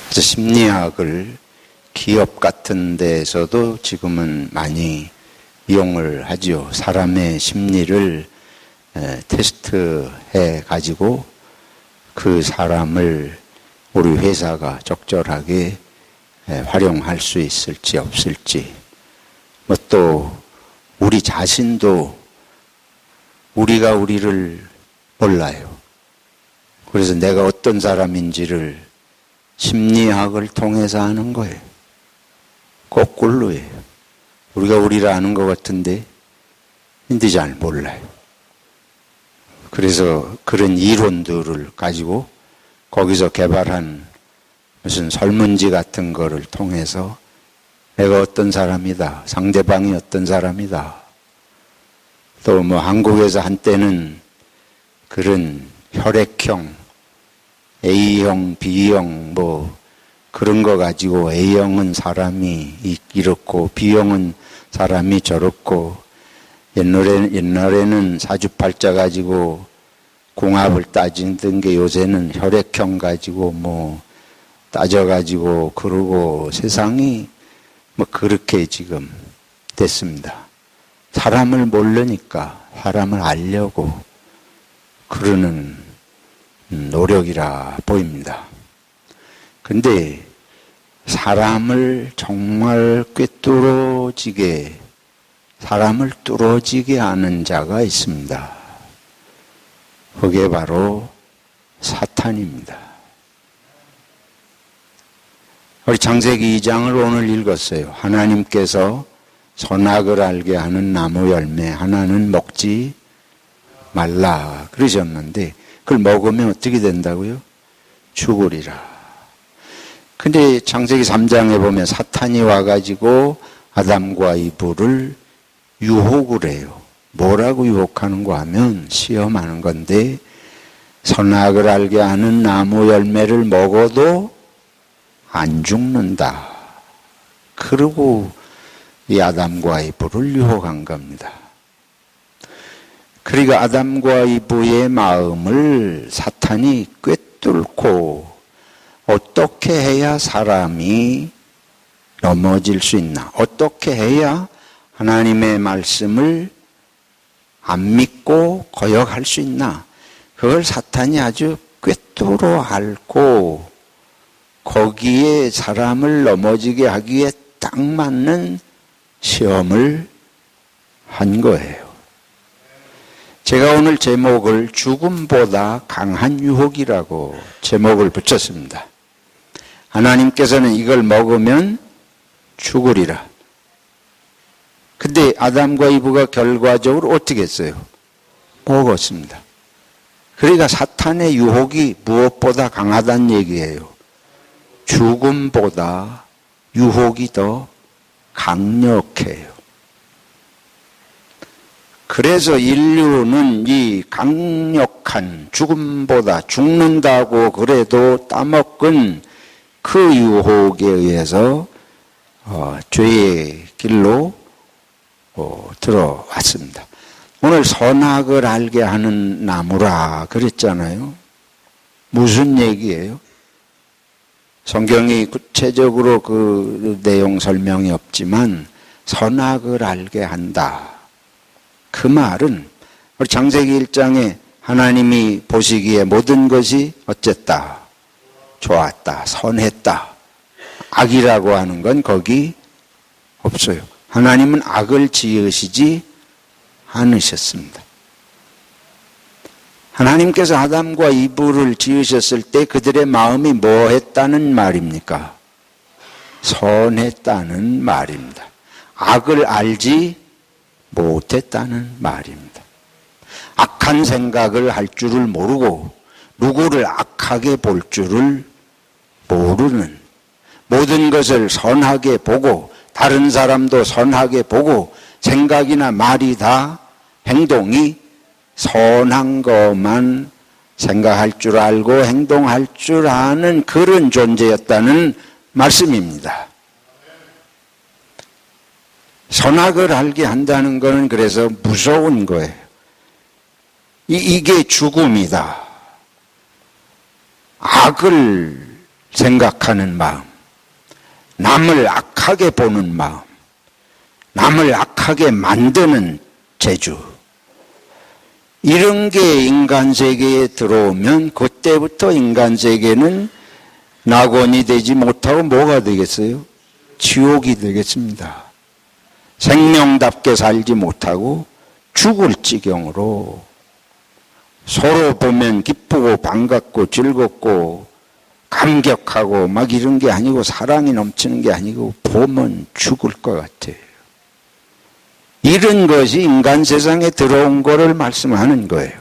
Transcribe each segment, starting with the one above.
그래서 심리학을 기업 같은 데에서도 지금은 많이 이용을 하지요. 사람의 심리를 테스트해 가지고 그 사람을 우리 회사가 적절하게 활용할 수 있을지 없을지, 뭐 또 우리 자신도 우리가 우리를 몰라요. 그래서 내가 어떤 사람인지를 심리학을 통해서 아는 거예요. 거꾸로예요. 우리가 우리를 아는 것 같은데 근데 잘 몰라요. 그래서 그런 이론들을 가지고 거기서 개발한 무슨 설문지 같은 거를 통해서 내가 어떤 사람이다, 상대방이 어떤 사람이다. 또 뭐 한국에서 한때는 그런 혈액형, A형, B형 뭐 그런 거 가지고 A형은 사람이 이렇고 B형은 사람이 저렇고, 옛날에는 사주팔자 가지고 궁합을 따지던 게 요새는 혈액형 가지고 뭐 따져가지고 그러고 세상이 뭐 그렇게 지금 됐습니다. 사람을 모르니까 사람을 알려고 그러는 노력이라 보입니다. 근데 사람을 정말 꿰뚫어지게, 사람을 뚫어지게 아는 자가 있습니다. 그게 바로 사탄입니다. 우리 창세기 2장을 오늘 읽었어요. 하나님께서 선악을 알게 하는 나무 열매 하나는 먹지 말라 그러셨는데 그걸 먹으면 어떻게 된다고요? 죽으리라. 근데 창세기 3장에 보면 사탄이 와가지고 아담과 이브를 유혹을 해요. 뭐라고 유혹하는가 하면 시험하는 건데, 선악을 알게 하는 나무 열매를 먹어도 안 죽는다. 그러고 이 아담과 이브를 유혹한 겁니다. 그러니까 아담과 이브의 마음을 사탄이 꿰뚫고 어떻게 해야 사람이 넘어질 수 있나? 어떻게 해야 하나님의 말씀을 안 믿고 거역할 수 있나? 그걸 사탄이 아주 꿰뚫어 앓고 거기에 사람을 넘어지게 하기에 딱 맞는 시험을 한 거예요. 제가 오늘 제목을 죽음보다 강한 유혹이라고 제목을 붙였습니다. 하나님께서는 이걸 먹으면 죽으리라. 근데 아담과 이브가 결과적으로 어떻게 했어요? 먹었습니다. 그러니까 사탄의 유혹이 무엇보다 강하다는 얘기예요. 죽음보다 유혹이 더 강력해요. 그래서 인류는 이 강력한 죽음보다 죽는다고 그래도 따먹은 그 유혹에 의해서 죄의 길로 들어왔습니다. 오늘 선악을 알게 하는 나무라 그랬잖아요. 무슨 얘기예요? 성경이 구체적으로 그 내용 설명이 없지만 선악을 알게 한다. 그 말은 우리 창세기 1장에 하나님이 보시기에 모든 것이 어쨌다? 좋았다, 선했다. 악이라고 하는 건 거기 없어요. 하나님은 악을 지으시지 않으셨습니다. 하나님께서 아담과 이브를 지으셨을 때 그들의 마음이 뭐 했다는 말입니까? 선했다는 말입니다. 악을 알지 못했다는 말입니다. 악한 생각을 할 줄을 모르고 누구를 악하게 볼 줄을 모르는, 모든 것을 선하게 보고 다른 사람도 선하게 보고 생각이나 말이 다 행동이 선한 것만 생각할 줄 알고 행동할 줄 아는 그런 존재였다는 말씀입니다. 선악을 알게 한다는 것은 그래서 무서운 거예요. 이게 죽음이다. 악을 생각하는 마음, 남을 악하게 보는 마음, 남을 악하게 만드는 재주, 이런 게 인간 세계에 들어오면 그때부터 인간 세계는 낙원이 되지 못하고 뭐가 되겠어요? 지옥이 되겠습니다. 생명답게 살지 못하고 죽을 지경으로 서로 보면 기쁘고 반갑고 즐겁고 감격하고 막 이런 게 아니고 사랑이 넘치는 게 아니고 보면 죽을 것 같아요. 이런 것이 인간 세상에 들어온 거를 말씀하는 거예요.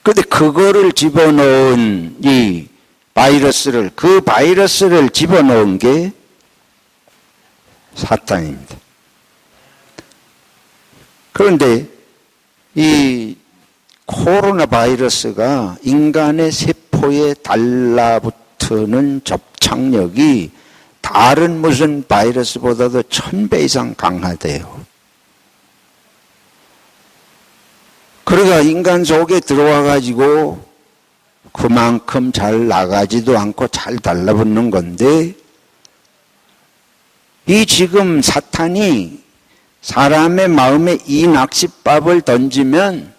그런데 그거를 집어넣은 이 바이러스를, 그 바이러스를 집어넣은 게 사탄입니다. 그런데 이 코로나 바이러스가 인간의 세포에 달라붙는 접착력이 다른 무슨 바이러스보다도 1000배 이상 강하대요. 그러니까 인간 속에 들어와 가지고 그만큼 잘 나가지도 않고 잘 달라붙는 건데, 이 지금 사탄이 사람의 마음에 이 낚싯밥을 던지면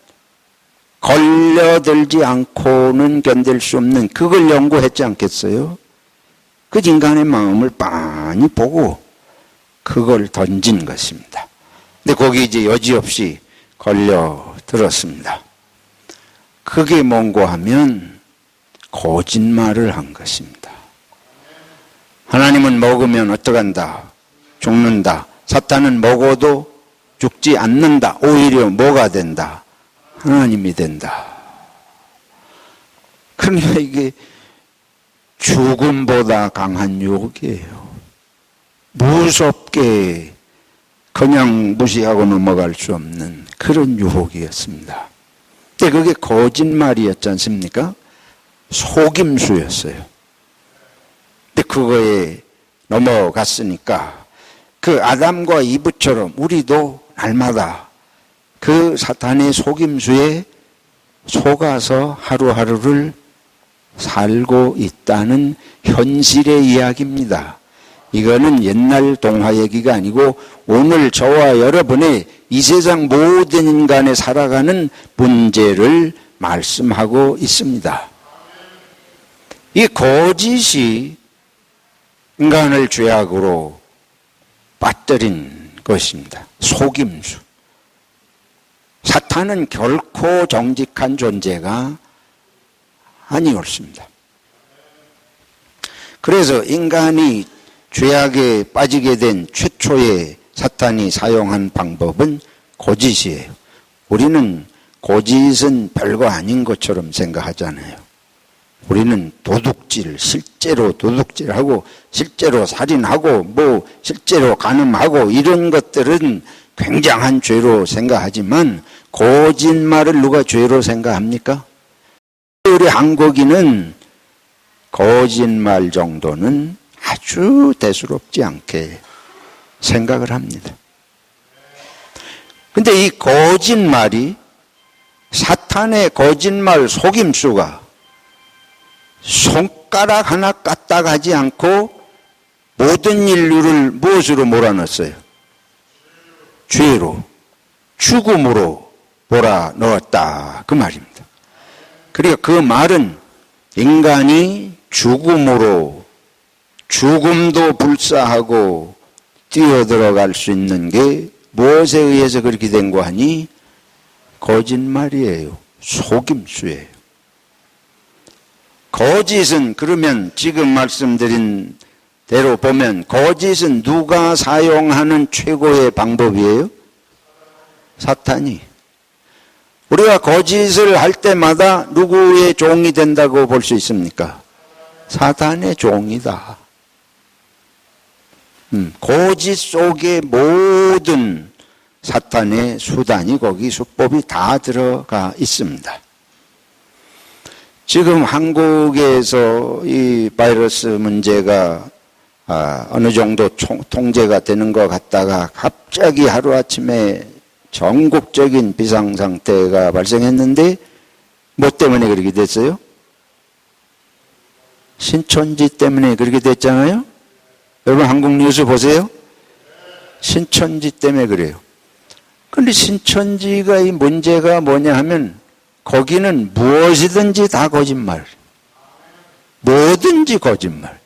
걸려들지 않고는 견딜 수 없는, 그걸 연구했지 않겠어요? 그 인간의 마음을 빤히 보고 그걸 던진 것입니다. 근데 거기 이제 여지없이 걸려들었습니다. 그게 뭔고 하면 거짓말을 한 것입니다. 하나님은 먹으면 어떡한다? 죽는다. 사탄은 먹어도 죽지 않는다. 오히려 뭐가 된다? 하나님이 된다. 그러니까 이게 죽음보다 강한 유혹이에요. 무섭게 그냥 무시하고 넘어갈 수 없는 그런 유혹이었습니다. 근데 그게 거짓말이었지 않습니까? 속임수였어요. 근데 그거에 넘어갔으니까 그 아담과 이브처럼 우리도 날마다 그 사탄의 속임수에 속아서 하루하루를 살고 있다는 현실의 이야기입니다. 이거는 옛날 동화 얘기가 아니고 오늘 저와 여러분의 이 세상 모든 인간의 살아가는 문제를 말씀하고 있습니다. 이 거짓이 인간을 죄악으로 빠뜨린 것입니다. 속임수. 사탄은 결코 정직한 존재가 아니었습니다. 그래서 인간이 죄악에 빠지게 된 최초의 사탄이 사용한 방법은 거짓이에요. 우리는 거짓은 별거 아닌 것처럼 생각하잖아요. 우리는 도둑질, 실제로 도둑질하고 실제로 살인하고 뭐 실제로 간음하고 이런 것들은 굉장한 죄로 생각하지만 거짓말을 누가 죄로 생각합니까? 우리 한국인은 거짓말 정도는 아주 대수롭지 않게 생각을 합니다. 근데 이 거짓말이, 사탄의 거짓말 속임수가 손가락 하나 까딱하지 않고 모든 인류를 무엇으로 몰아넣었어요? 죄로, 죽음으로 몰아넣었다, 그 말입니다. 그러니까 그 말은 인간이 죽음으로, 죽음도 불사하고 뛰어들어갈 수 있는 게 무엇에 의해서 그렇게 된 거 하니? 거짓말이에요. 속임수예요. 거짓은, 그러면 지금 말씀드린 대로 보면 거짓은 누가 사용하는 최고의 방법이에요? 사탄이. 우리가 거짓을 할 때마다 누구의 종이 된다고 볼 수 있습니까? 사탄의 종이다. 거짓 속에 모든 사탄의 수단이, 거기 수법이 다 들어가 있습니다. 지금 한국에서 이 바이러스 문제가 어느 정도 통제가 되는 것 같다가 갑자기 하루아침에 전국적인 비상상태가 발생했는데 뭐 때문에 그렇게 됐어요? 신천지 때문에 그렇게 됐잖아요. 여러분 한국 뉴스 보세요. 신천지 때문에 그래요. 그런데 신천지가 이 문제가 뭐냐 하면 거기는 무엇이든지 다 거짓말. 뭐든지 거짓말.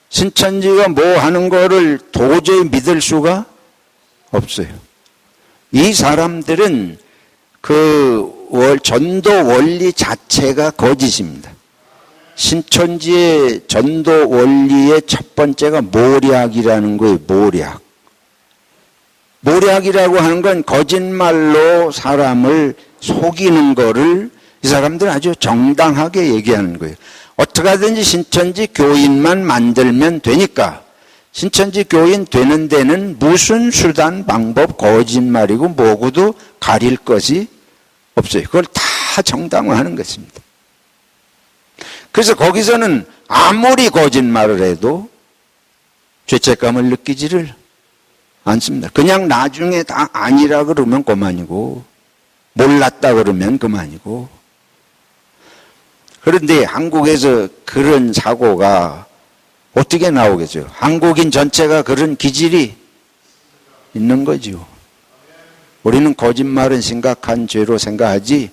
신천지가 뭐 하는 거를 도저히 믿을 수가 없어요. 이 사람들은 그 전도 원리 자체가 거짓입니다. 신천지의 전도 원리의 첫 번째가 모략이라는 거예요. 모략. 모략이라고 하는 건 거짓말로 사람을 속이는 거를 이 사람들은 아주 정당하게 얘기하는 거예요. 어떻게 하든지 신천지 교인만 만들면 되니까 신천지 교인 되는 데는 무슨 수단, 방법, 거짓말이고 뭐고도 가릴 것이 없어요. 그걸 다 정당화하는 것입니다. 그래서 거기서는 아무리 거짓말을 해도 죄책감을 느끼지를 않습니다. 그냥 나중에 다 아니라 그러면 그만이고 몰랐다 그러면 그만이고. 그런데 한국에서 그런 사고가 어떻게 나오겠어요? 한국인 전체가 그런 기질이 있는 거지요. 우리는 거짓말은 심각한 죄로 생각하지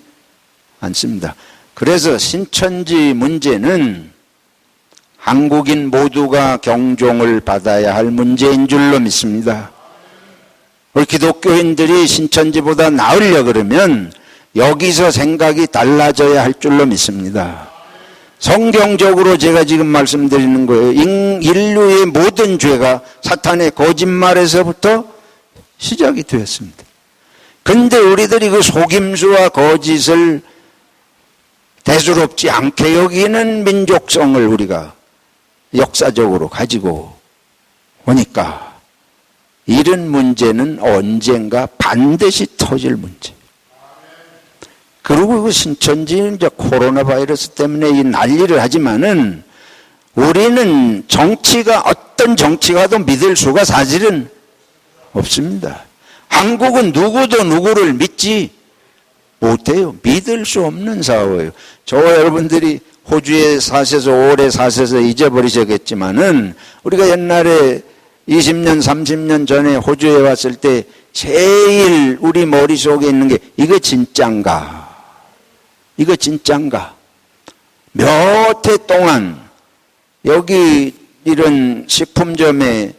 않습니다. 그래서 신천지 문제는 한국인 모두가 경종을 받아야 할 문제인 줄로 믿습니다. 우리 기독교인들이 신천지보다 나으려 그러면 여기서 생각이 달라져야 할 줄로 믿습니다. 성경적으로 제가 지금 말씀드리는 거예요. 인류의 모든 죄가 사탄의 거짓말에서부터 시작이 되었습니다. 근데 우리들이 그 속임수와 거짓을 대수롭지 않게 여기는 민족성을 우리가 역사적으로 가지고 오니까 이런 문제는 언젠가 반드시 터질 문제. 그리고 그 신천지는 이제 코로나 바이러스 때문에 이 난리를 하지만은 우리는 정치가 어떤 정치가도 믿을 수가 사실은 없습니다. 한국은 누구도 누구를 믿지 못해요. 믿을 수 없는 사회예요. 저와 여러분들이 호주에 사셔서 오래 사셔서 잊어버리셨겠지만은 우리가 옛날에 20년, 30년 전에 호주에 왔을 때 제일 우리 머릿속에 있는 게 이거 진짠가? 이거 진짠가? 몇 해 동안 여기 이런 식품점에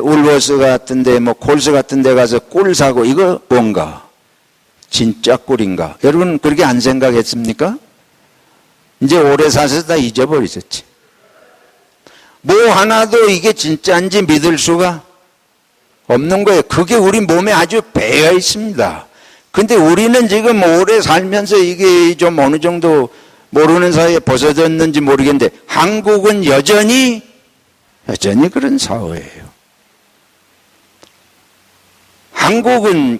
울워스 같은데 뭐 콜스 같은데 가서 꿀 사고 이거 뭔가? 진짜 꿀인가? 여러분 그렇게 안 생각했습니까? 이제 오래 사셔서 다 잊어버리셨지. 뭐 하나도 이게 진짜인지 믿을 수가 없는 거예요. 그게 우리 몸에 아주 배어 있습니다. 근데 우리는 지금 오래 살면서 이게 좀 어느 정도 모르는 사이에 벗어졌는지 모르겠는데 한국은 여전히 그런 사회예요. 한국은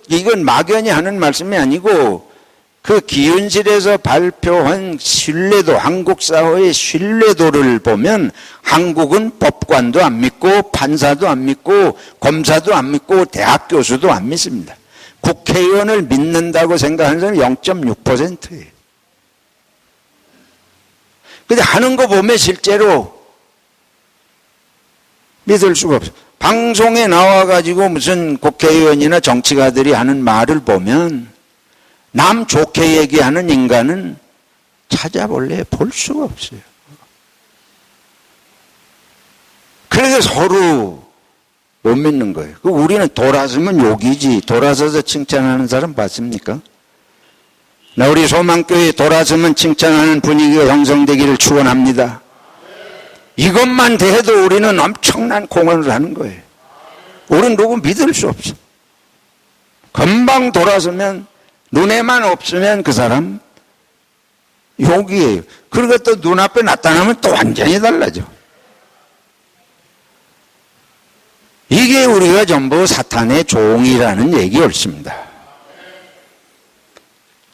이건 막연히 하는 말씀이 아니고 그 기윤실에서 발표한 신뢰도, 한국 사회의 신뢰도를 보면 한국은 법관도 안 믿고 판사도 안 믿고 검사도 안 믿고 대학 교수도 안 믿습니다. 국회의원을 믿는다고 생각하는 사람은 0.6%예요. 근데 하는 거 보면 실제로 믿을 수가 없어요. 방송에 나와가지고 무슨 국회의원이나 정치가들이 하는 말을 보면 남 좋게 얘기하는 인간은 찾아볼래 볼 수가 없어요. 그래서 서로 못 믿는 거예요. 우리는 돌아서면 욕이지 돌아서서 칭찬하는 사람 봤습니까? 나 우리 소망교회 돌아서면 칭찬하는 분위기가 형성되기를 축원합니다. 이것만 돼도 우리는 엄청난 공헌을 하는 거예요. 우리는 누구 믿을 수 없어. 금방 돌아서면 눈에만 없으면 그 사람 욕이에요. 그리고 또 눈앞에 나타나면 또 완전히 달라져. 이게 우리가 전부 사탄의 종이라는 얘기 옳습니다.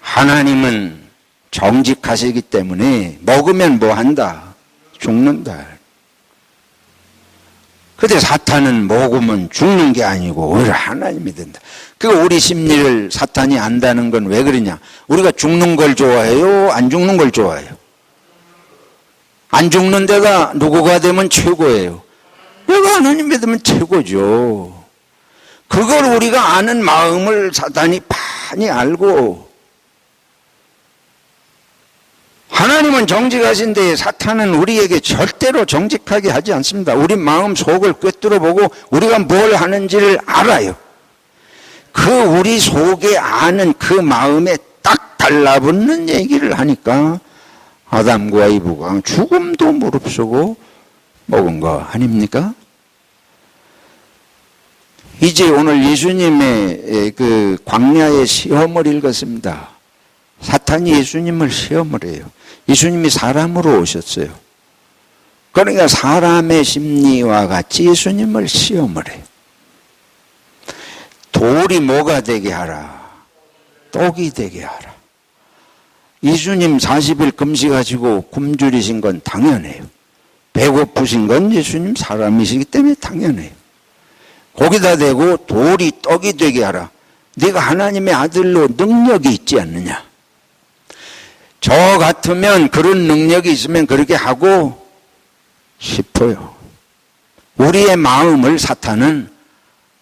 하나님은 정직하시기 때문에 먹으면 뭐 한다? 죽는다. 근데 사탄은 먹으면 죽는 게 아니고 오히려 하나님이 된다. 우리 심리를 사탄이 안다는 건 왜 그러냐? 우리가 죽는 걸 좋아해요? 안 죽는 걸 좋아해요? 안 죽는 데가 누구가 되면 최고예요? 내가 하나님 믿으면 최고죠. 그걸 우리가 아는 마음을 사단이 많이 알고, 하나님은 정직하신데 사탄은 우리에게 절대로 정직하게 하지 않습니다. 우리 마음 속을 꿰뚫어 보고 우리가 뭘 하는지를 알아요. 그 우리 속에 아는 그 마음에 딱 달라붙는 얘기를 하니까 아담과 이브가 죽음도 무릅쓰고 먹은 거 아닙니까? 이제 오늘 예수님의 그 광야의 시험을 읽었습니다. 사탄이 예수님을 시험을 해요. 예수님이 사람으로 오셨어요. 그러니까 사람의 심리와 같이 예수님을 시험을 해요. 돌이 뭐가 되게 하라? 떡이 되게 하라. 예수님 40일 금식하시고 굶주리신 건 당연해요. 배고프신 건 예수님 사람이시기 때문에 당연해요. 거기다 대고 돌이 떡이 되게 하라. 네가 하나님의 아들로 능력이 있지 않느냐? 저 같으면 그런 능력이 있으면 그렇게 하고 싶어요. 우리의 마음을 사탄은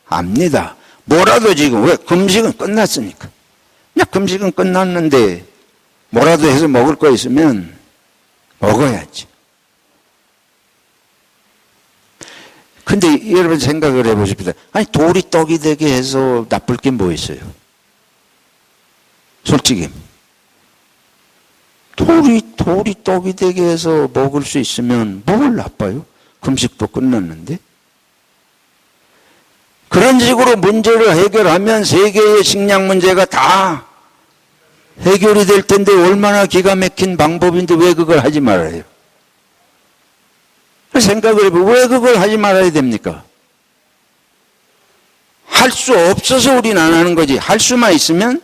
압니다. 뭐라도 지금, 왜? 금식은 끝났으니까. 그냥 금식은 끝났는데 뭐라도 해서 먹을 거 있으면 먹어야지. 근데 여러분 생각을 해보십시오. 아니, 돌이 떡이 되게 해서 나쁠 게 뭐 있어요? 솔직히. 돌이 떡이 되게 해서 먹을 수 있으면 뭘 나빠요? 금식도 끝났는데. 그런 식으로 문제를 해결하면 세계의 식량 문제가 다 해결이 될 텐데 얼마나 기가 막힌 방법인데 왜 그걸 하지 말아요? 생각을 해보면 왜 그걸 하지 말아야 됩니까? 할 수 없어서 우리는 안 하는 거지. 할 수만 있으면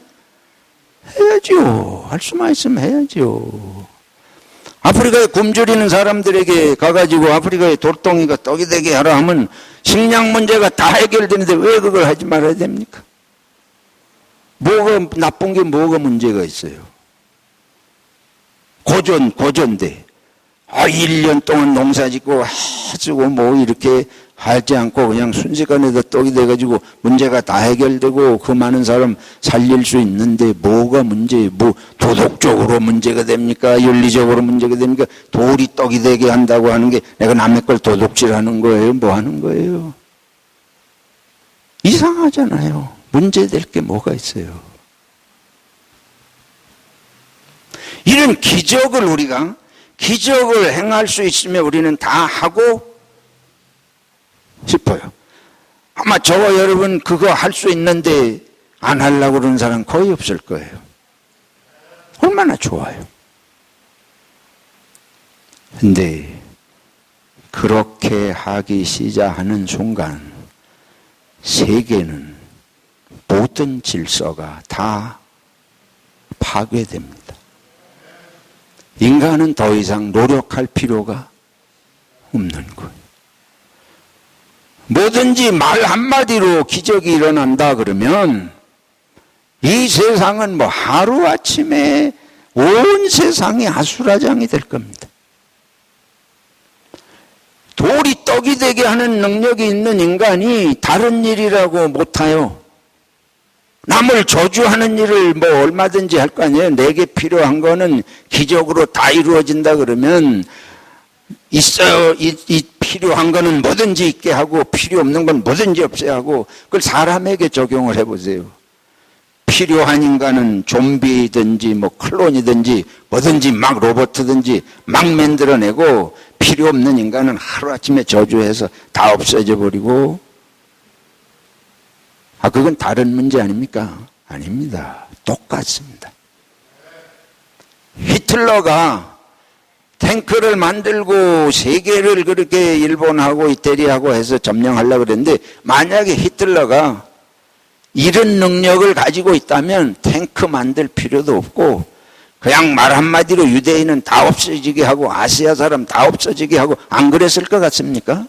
해야죠. 할 수만 있으면 해야죠. 아프리카에 굶주리는 사람들에게 가가지고 아프리카의 돌덩이가 떡이 되게 하라 하면 식량 문제가 다 해결되는데 왜 그걸 하지 말아야 됩니까? 뭐가 나쁜 게 뭐가 문제가 있어요? 고전돼. 1년 동안 농사 짓고 해주고 뭐 이렇게 하지 않고 그냥 순식간에도 떡이 돼가지고 문제가 다 해결되고 그 많은 사람 살릴 수 있는데 뭐가 문제예요? 뭐 도덕적으로 문제가 됩니까? 윤리적으로 문제가 됩니까? 돌이 떡이 되게 한다고 하는 게 내가 남의 걸 도둑질하는 거예요? 뭐 하는 거예요? 이상하잖아요. 문제될 게 뭐가 있어요? 이런 기적을 우리가 기적을 행할 수 있으면 우리는 다 하고 싶어요. 아마 저와 여러분 그거 할 수 있는데 안 하려고 그러는 사람 거의 없을 거예요. 얼마나 좋아요. 근데 그렇게 하기 시작하는 순간 세계는 모든 질서가 다 파괴됩니다. 인간은 더 이상 노력할 필요가 없는 거예요. 뭐든지 말 한마디로 기적이 일어난다 그러면 이 세상은 뭐 하루아침에 온 세상이 아수라장이 될 겁니다. 돌이 떡이 되게 하는 능력이 있는 인간이 다른 일이라고 못해요. 남을 저주하는 일을 뭐 얼마든지 할 거 아니에요. 내게 필요한 거는 기적으로 다 이루어진다 그러면 있어요. 이 필요한 거는 뭐든지 있게 하고 필요 없는 건 뭐든지 없애야 하고 그걸 사람에게 적용을 해보세요. 필요한 인간은 좀비든지 뭐 클론이든지 뭐든지 막 로봇이든지 막 만들어내고 필요 없는 인간은 하루아침에 저주해서 다 없어져 버리고 그건 다른 문제 아닙니까? 아닙니다. 똑같습니다. 히틀러가 탱크를 만들고 세계를 그렇게 일본하고 이태리하고 해서 점령하려고 그랬는데 만약에 히틀러가 이런 능력을 가지고 있다면 탱크 만들 필요도 없고 그냥 말 한마디로 유대인은 다 없어지게 하고 아시아 사람 다 없어지게 하고 안 그랬을 것 같습니까?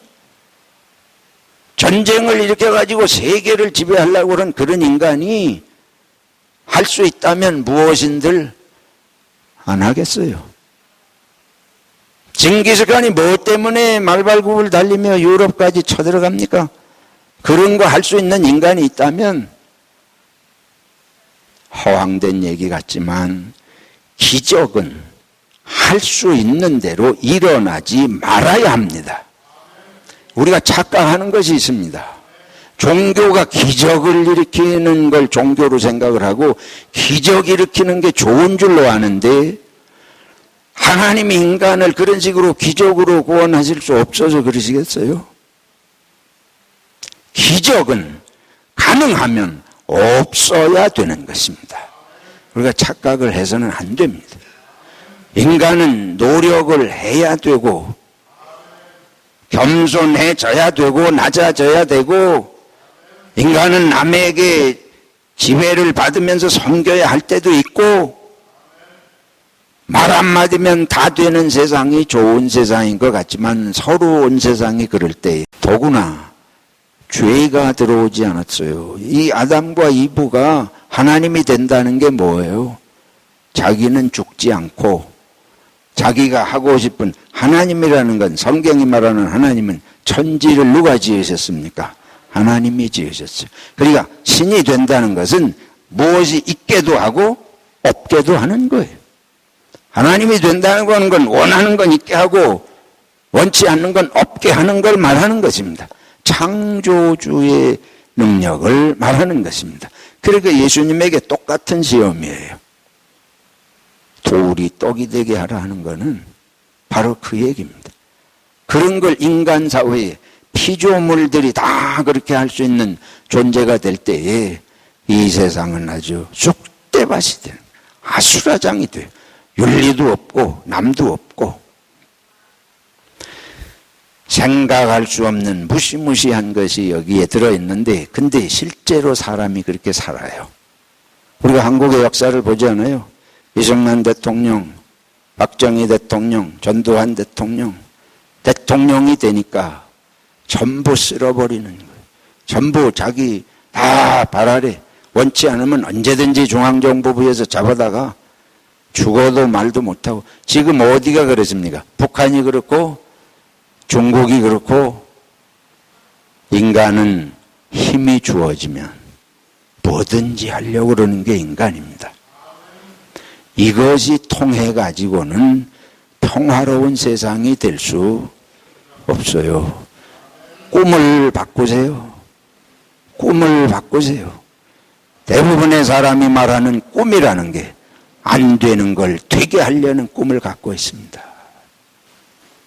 전쟁을 일으켜가지고 세계를 지배하려고 하는 그런 인간이 할 수 있다면 무엇인들 안 하겠어요. 징기스칸이 뭐 때문에 말발굽을 달리며 유럽까지 쳐들어갑니까? 그런 거 할 수 있는 인간이 있다면 허황된 얘기 같지만 기적은 할 수 있는 대로 일어나지 말아야 합니다. 우리가 착각하는 것이 있습니다. 종교가 기적을 일으키는 걸 종교로 생각을 하고 기적 일으키는 게 좋은 줄로 아는데 하나님이 인간을 그런 식으로 기적으로 구원하실 수 없어서 그러시겠어요? 기적은 가능하면 없어야 되는 것입니다. 우리가 착각을 해서는 안 됩니다. 인간은 노력을 해야 되고 겸손해져야 되고 낮아져야 되고 인간은 남에게 지배를 받으면서 섬겨야 할 때도 있고 말 한마디면 다 되는 세상이 좋은 세상인 것 같지만 서러운 세상이 그럴 때 더구나 죄가 들어오지 않았어요. 이 아담과 이브가 하나님이 된다는 게 뭐예요? 자기는 죽지 않고 자기가 하고 싶은 하나님이라는 건 성경이 말하는 하나님은 천지를 누가 지으셨습니까? 하나님이 지으셨어요. 그러니까 신이 된다는 것은 무엇이 있게도 하고 없게도 하는 거예요. 하나님이 된다는 건 원하는 건 있게 하고 원치 않는 건 없게 하는 걸 말하는 것입니다. 창조주의 능력을 말하는 것입니다. 그러니까 예수님에게 똑같은 시험이에요. 돌이 떡이 되게 하라 하는 것은 바로 그 얘기입니다. 그런 걸 인간 사회에 피조물들이 다 그렇게 할 수 있는 존재가 될 때에 이 세상은 아주 쑥대밭이 되는 아수라장이 돼요. 윤리도 없고 남도 없고 생각할 수 없는 무시무시한 것이 여기에 들어있는데 근데 실제로 사람이 그렇게 살아요. 우리가 한국의 역사를 보지 않아요? 이승만 대통령, 박정희 대통령, 전두환 대통령, 대통령이 되니까 전부 쓸어버리는 거예요. 전부 자기 다 발 아래 원치 않으면 언제든지 중앙정보부에서 잡아다가 죽어도 말도 못하고 지금 어디가 그렇습니까? 북한이 그렇고 중국이 그렇고 인간은 힘이 주어지면 뭐든지 하려고 그러는 게 인간입니다. 이것이 통해 가지고는 평화로운 세상이 될 수 없어요. 꿈을 바꾸세요. 꿈을 바꾸세요. 대부분의 사람이 말하는 꿈이라는 게 안 되는 걸 되게 하려는 꿈을 갖고 있습니다.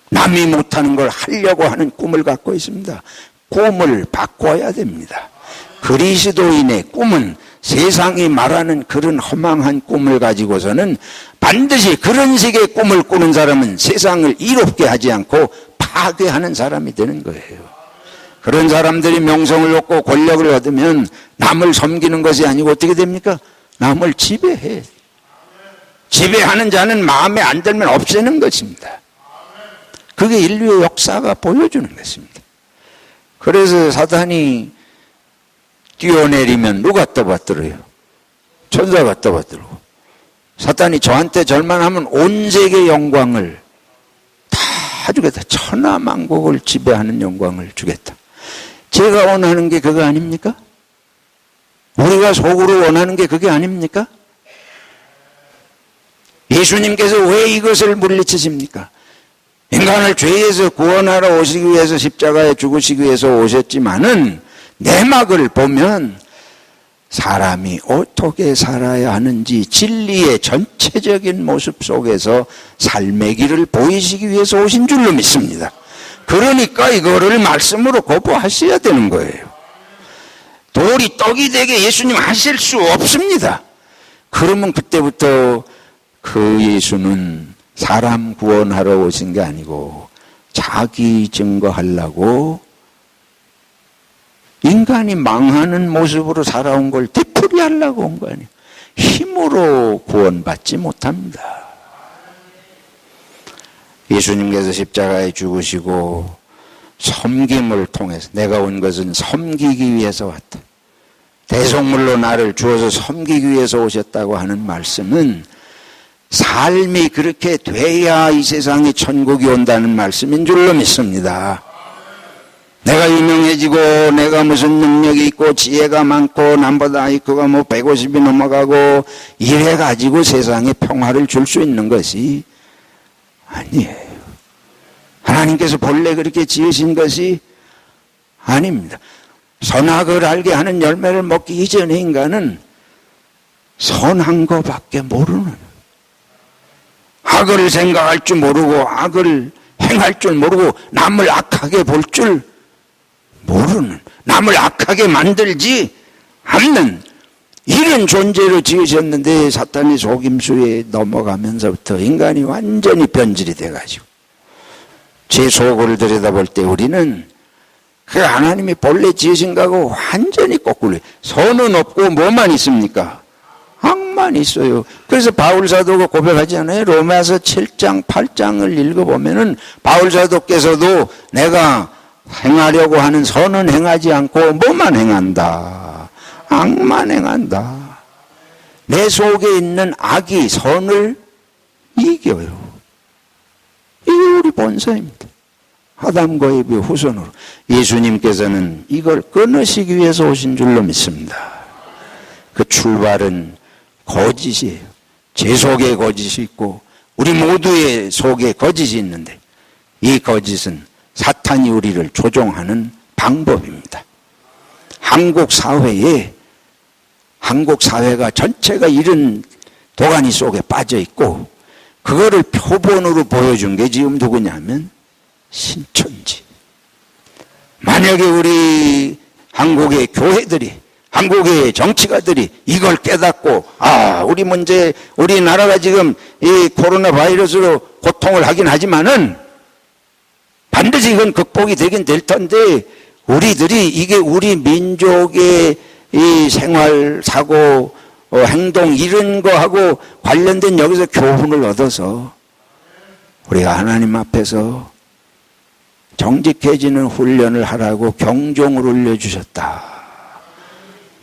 남이 못하는 걸 하려고 하는 꿈을 갖고 있습니다. 꿈을 바꿔야 됩니다. 그리스도인의 꿈은 세상이 말하는 그런 허망한 꿈을 가지고서는 반드시 그런 식의 꿈을 꾸는 사람은 세상을 이롭게 하지 않고 파괴하는 사람이 되는 거예요. 그런 사람들이 명성을 얻고 권력을 얻으면 남을 섬기는 것이 아니고 어떻게 됩니까? 남을 지배해. 지배하는 자는 마음에 안 들면 없애는 것입니다. 그게 인류의 역사가 보여주는 것입니다. 그래서 사탄이 뛰어내리면 누가 떠받들어요? 천사가 떠받들고. 사탄이 저한테 절만하면 온 세계 영광을 다 주겠다. 천하만국을 지배하는 영광을 주겠다. 제가 원하는 게 그거 아닙니까? 우리가 속으로 원하는 게 그게 아닙니까? 예수님께서 왜 이것을 물리치십니까? 인간을 죄에서 구원하러 오시기 위해서 십자가에 죽으시기 위해서 오셨지만은 내막을 보면 사람이 어떻게 살아야 하는지 진리의 전체적인 모습 속에서 삶의 길을 보이시기 위해서 오신 줄로 믿습니다. 그러니까 이거를 말씀으로 거부하셔야 되는 거예요. 돌이 떡이 되게 예수님 하실 수 없습니다. 그러면 그때부터 그 예수는 사람 구원하러 오신 게 아니고 자기 증거하려고 인간이 망하는 모습으로 살아온 걸 되풀이하려고 온 거 아니에요. 힘으로 구원받지 못합니다. 예수님께서 십자가에 죽으시고 섬김을 통해서 내가 온 것은 섬기기 위해서 왔다. 대속물로 나를 주어서 섬기기 위해서 오셨다고 하는 말씀은 삶이 그렇게 돼야 이 세상에 천국이 온다는 말씀인 줄로 믿습니다. 내가 유명해지고 내가 무슨 능력이 있고 지혜가 많고 남보다 IQ가 뭐 150이 넘어가고 이래가지고 세상에 평화를 줄 수 있는 것이 아니에요. 하나님께서 본래 그렇게 지으신 것이 아닙니다. 선악을 알게 하는 열매를 먹기 이전에 인간은 선한 것밖에 모르는, 악을 생각할 줄 모르고 악을 행할 줄 모르고 남을 악하게 볼 줄 모르는, 남을 악하게 만들지 않는 이런 존재로 지으셨는데 사탄의 속임수에 넘어가면서부터 인간이 완전히 변질이 돼가지고 제 속을 들여다볼 때 우리는 그 하나님이 본래 지으신 거하고 완전히 거꾸로, 선은 없고 뭐만 있습니까? 악만 있어요. 그래서 바울사도가 고백하지 않아요? 로마서 7장 8장을 읽어보면은 바울사도께서도 내가 행하려고 하는 선은 행하지 않고 뭐만 행한다? 악만 행한다. 내 속에 있는 악이 선을 이겨요. 이게 우리 본성입니다. 아담과 이브의 후손으로 예수님께서는 이걸 끊으시기 위해서 오신 줄로 믿습니다. 그 출발은 거짓이에요. 제 속에 거짓이 있고 우리 모두의 속에 거짓이 있는데 이 거짓은 사탄이 우리를 조종하는 방법입니다. 한국 사회가 전체가 이런 도가니 속에 빠져 있고 그거를 표본으로 보여준 게 지금 누구냐면 신천지. 만약에 우리 한국의 교회들이, 한국의 정치가들이 이걸 깨닫고 우리 문제, 우리나라가 지금 이 코로나 바이러스로 고통을 하긴 하지만은 반드시 이건 극복이 되긴 될 텐데 우리들이 이게 우리 민족의 이 생활, 사고, 행동 이런 거하고 관련된 여기서 교훈을 얻어서 우리가 하나님 앞에서 정직해지는 훈련을 하라고 경종을 울려주셨다.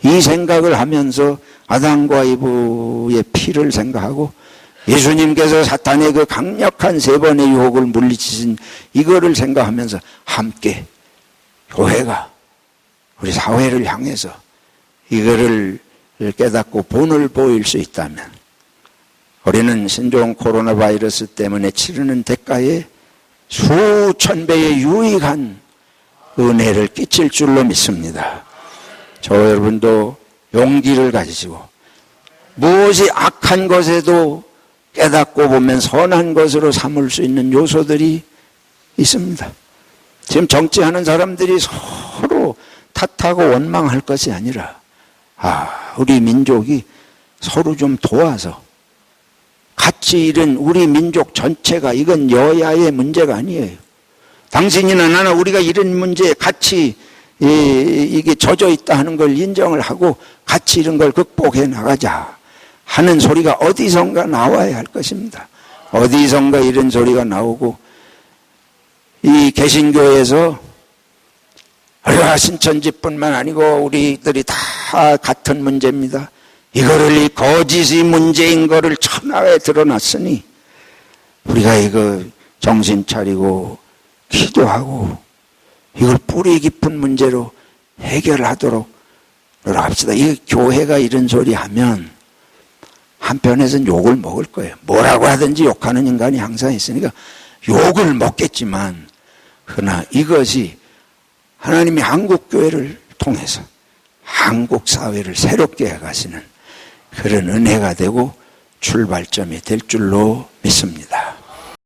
이 생각을 하면서 아담과 이브의 피를 생각하고 예수님께서 사탄의 그 강력한 3번의 유혹을 물리치신 이거를 생각하면서 함께 교회가 우리 사회를 향해서 이거를 깨닫고 본을 보일 수 있다면 우리는 신종 코로나 바이러스 때문에 치르는 대가에 수천 배의 유익한 은혜를 끼칠 줄로 믿습니다. 저 여러분도 용기를 가지시고 무엇이 악한 것에도 깨닫고 보면 선한 것으로 삼을 수 있는 요소들이 있습니다. 지금 정치하는 사람들이 서로 탓하고 원망할 것이 아니라 우리 민족이 서로 좀 도와서 같이 이런 우리 민족 전체가 이건 여야의 문제가 아니에요. 당신이나 나나 우리가 이런 문제에 같이 이게 젖어 있다 하는 걸 인정을 하고 같이 이런 걸 극복해 나가자 하는 소리가 어디선가 나와야 할 것입니다. 어디선가 이런 소리가 나오고 이 개신교에서 신천지뿐만 아니고 우리들이 다 같은 문제입니다. 이거를 이 거짓이 문제인 거를 천하에 드러났으니 우리가 이거 정신 차리고 기도하고 이걸 뿌리 깊은 문제로 해결하도록 합시다. 이 교회가 이런 소리 하면 한편에서는 욕을 먹을 거예요. 뭐라고 하든지 욕하는 인간이 항상 있으니까 욕을 먹겠지만 그러나 이것이 하나님이 한국교회를 통해서 한국 사회를 새롭게 해가시는 그런 은혜가 되고 출발점이 될 줄로 믿습니다.